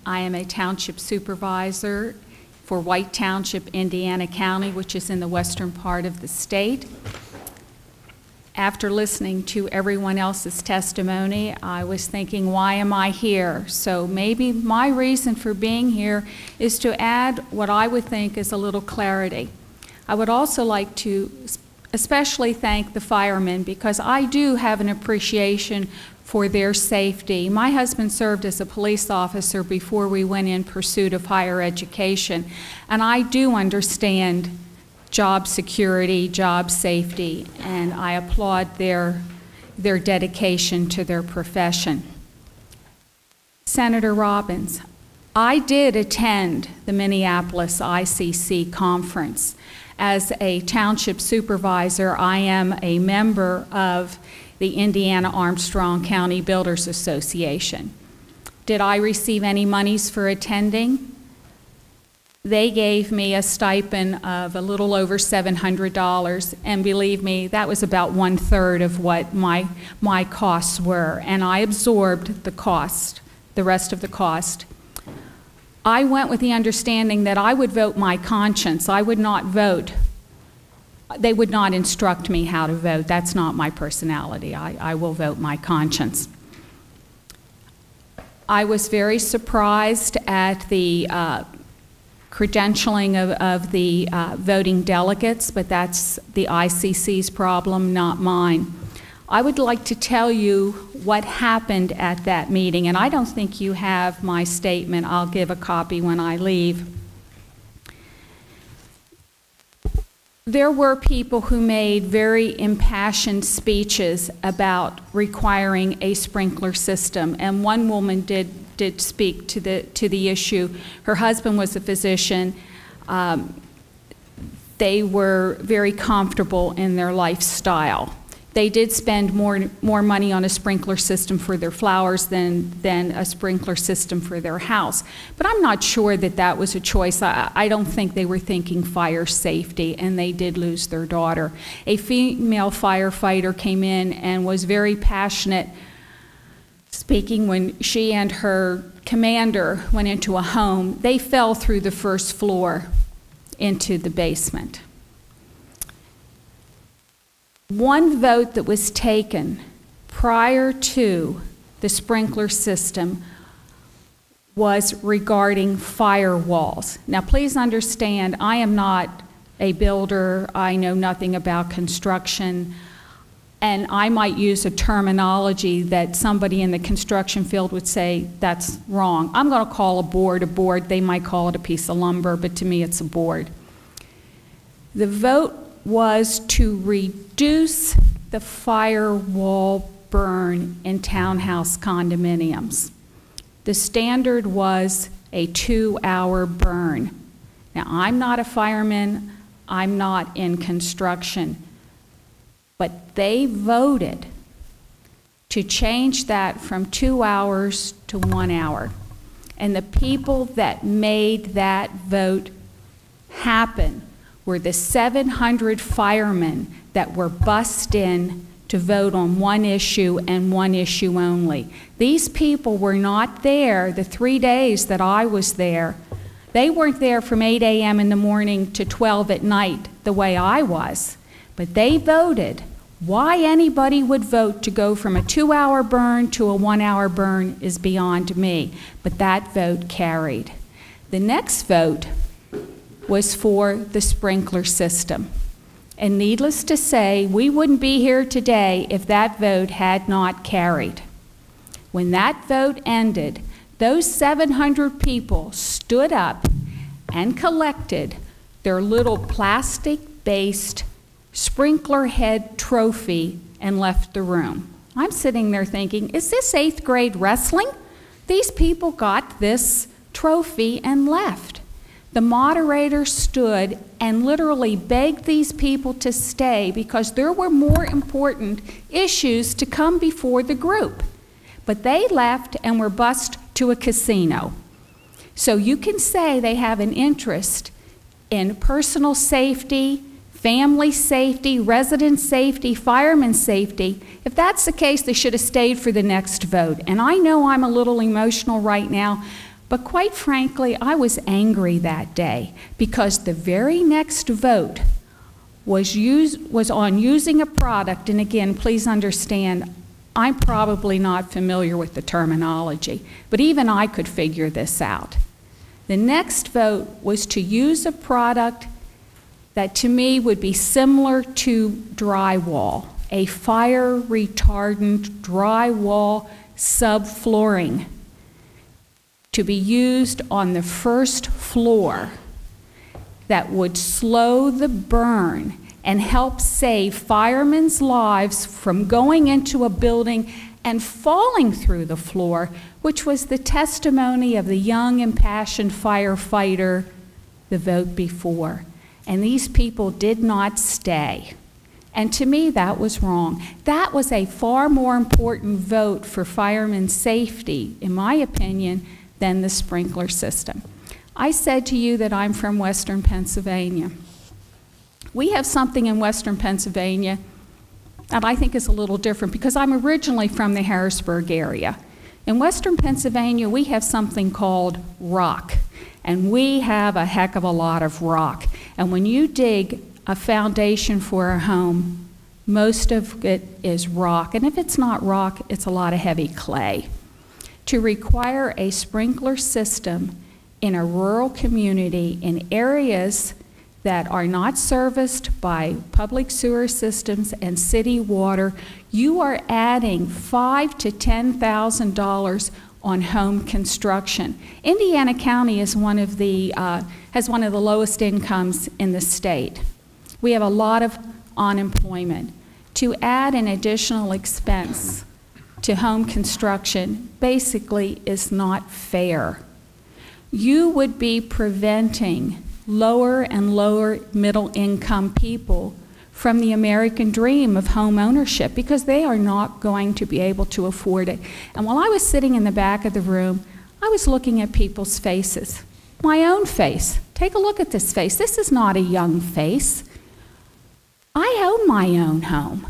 I am a township supervisor for White Township, Indiana County, which is in the western part of the state. After listening to everyone else's testimony, I was thinking, why am I here? So maybe my reason for being here is to add what I would think is a little clarity. I would also like to especially thank the firemen, because I do have an appreciation for their safety. My husband served as a police officer before we went in pursuit of higher education, and I do understand job security, job safety, and I applaud their dedication to their profession. Senator Robbins, I did attend the Minneapolis ICC conference. As a township supervisor, I am a member of the Indiana Armstrong County Builders Association. Did I receive any monies for attending? They gave me a stipend of a little over $700, and believe me, that was about 1/3 of what my costs were, and I absorbed the cost, the rest of the cost. I went with the understanding that I would vote my conscience. I would not vote. They would not instruct me how to vote. That's not my personality. I will vote my conscience. I was very surprised at the credentialing of the voting delegates, but that's the ICC's problem, not mine. I would like to tell you what happened at that meeting, and I don't think you have my statement. I'll give a copy when I leave. There were people who made very impassioned speeches about requiring a sprinkler system, and one woman did speak to the issue. Her husband was a physician. They were very comfortable in their lifestyle. They did spend more money on a sprinkler system for their flowers than a sprinkler system for their house. But I'm not sure that that was a choice. I don't think they were thinking fire safety, and they did lose their daughter. A female firefighter came in and was very passionate, speaking when she and her commander went into a home. They fell through the first floor into the basement. One vote that was taken prior to the sprinkler system was regarding firewalls. Now, please understand, I am not a builder. I know nothing about construction, and I might use a terminology that somebody in the construction field would say, that's wrong. I'm going to call a board a board. They might call it a piece of lumber, but to me it's a board. The vote was to reduce the firewall burn in townhouse condominiums. The standard was a 2-hour burn. Now, I'm not a fireman, I'm not in construction, but they voted to change that from 2 hours to 1 hour. And the people that made that vote happen were the 700 firemen that were bussed in to vote on one issue and one issue only. These people were not there the 3 days that I was there. They weren't there from 8 a.m. in the morning to 12 at night the way I was. But they voted. Why anybody would vote to go from a 2-hour burn to a 1-hour burn is beyond me. But that vote carried. The next vote was for the sprinkler system. And needless to say, we wouldn't be here today if that vote had not carried. When that vote ended, those 700 people stood up and collected their little plastic-based sprinkler head trophy and left the room. I'm sitting there thinking, is this 8th grade wrestling? These people got this trophy and left. The moderator stood and literally begged these people to stay because there were more important issues to come before the group. But they left and were bussed to a casino. So you can say they have an interest in personal safety, family safety, resident safety, fireman safety. If that's the case, they should have stayed for the next vote. And I know I'm a little emotional right now. But quite frankly, I was angry that day because the very next vote was on using a product, and again, please understand, I'm probably not familiar with the terminology, but even I could figure this out. The next vote was to use a product that to me would be similar to drywall, a fire retardant drywall subflooring to be used on the first floor that would slow the burn and help save firemen's lives from going into a building and falling through the floor, which was the testimony of the young, impassioned firefighter the vote before. And these people did not stay. And to me, that was wrong. That was a far more important vote for firemen's safety, in my opinion, than the sprinkler system. I said to you that I'm from Western Pennsylvania. We have something in Western Pennsylvania that I think is a little different because I'm originally from the Harrisburg area. In Western Pennsylvania, we have something called rock, and we have a heck of a lot of rock. And when you dig a foundation for a home, most of it is rock, and if it's not rock, it's a lot of heavy clay. To require a sprinkler system in a rural community in areas that are not serviced by public sewer systems and city water, you are adding $5,000 to $10,000 on home construction. Indiana County is has one of the lowest incomes in the state. We have a lot of unemployment. To add an additional expense to home construction basically is not fair. You would be preventing lower and lower middle income people from the American dream of home ownership because they are not going to be able to afford it. And while I was sitting in the back of the room, I was looking at people's faces. My own face. Take a look at this face. This is not a young face. I own my own home.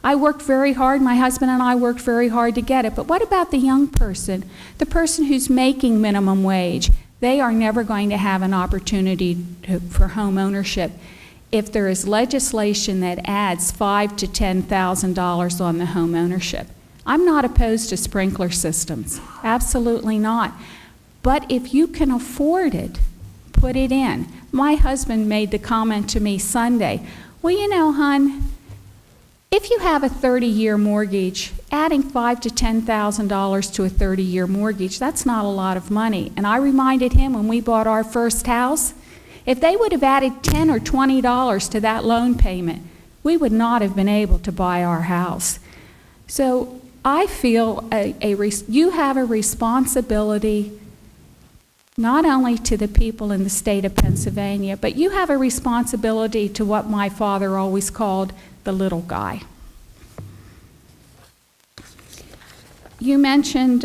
I worked very hard, my husband and I worked very hard to get it, but what about the young person, the person who's making minimum wage? They are never going to have an opportunity for home ownership if there is legislation that adds $5,000 to $10,000 on the home ownership. I'm not opposed to sprinkler systems, absolutely not. But if you can afford it, put it in. My husband made the comment to me Sunday, well, you know, hon, if you have a 30-year mortgage, adding $5,000 to $10,000 to a 30-year mortgage, that's not a lot of money. And I reminded him when we bought our first house, if they would have added $10 or $20 to that loan payment, we would not have been able to buy our house. So I feel you have a responsibility not only to the people in the state of Pennsylvania, but you have a responsibility to what my father always called the little guy. You mentioned,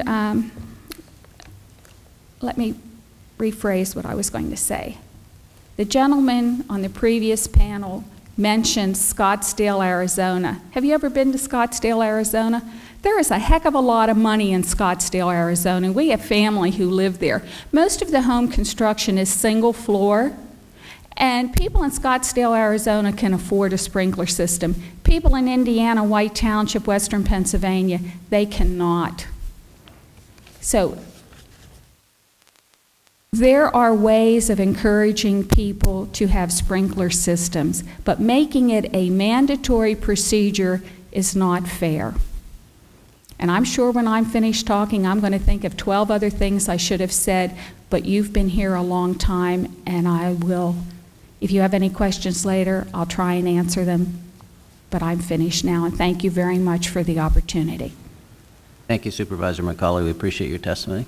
let me rephrase what I was going to say. The gentleman on the previous panel mentioned Scottsdale, Arizona. Have you ever been to Scottsdale, Arizona? There is a heck of a lot of money in Scottsdale, Arizona. We have family who live there. Most of the home construction is single floor, and people in Scottsdale, Arizona can afford a sprinkler system. People in Indiana, White Township, Western Pennsylvania, they cannot. So there are ways of encouraging people to have sprinkler systems, but making it a mandatory procedure is not fair. And I'm sure when I'm finished talking, I'm going to think of 12 other things I should have said, but you've been here a long time, and I will, if you have any questions later, I'll try and answer them. But I'm finished now, and thank you very much for the opportunity. Thank you, Supervisor McCauley. We appreciate your testimony.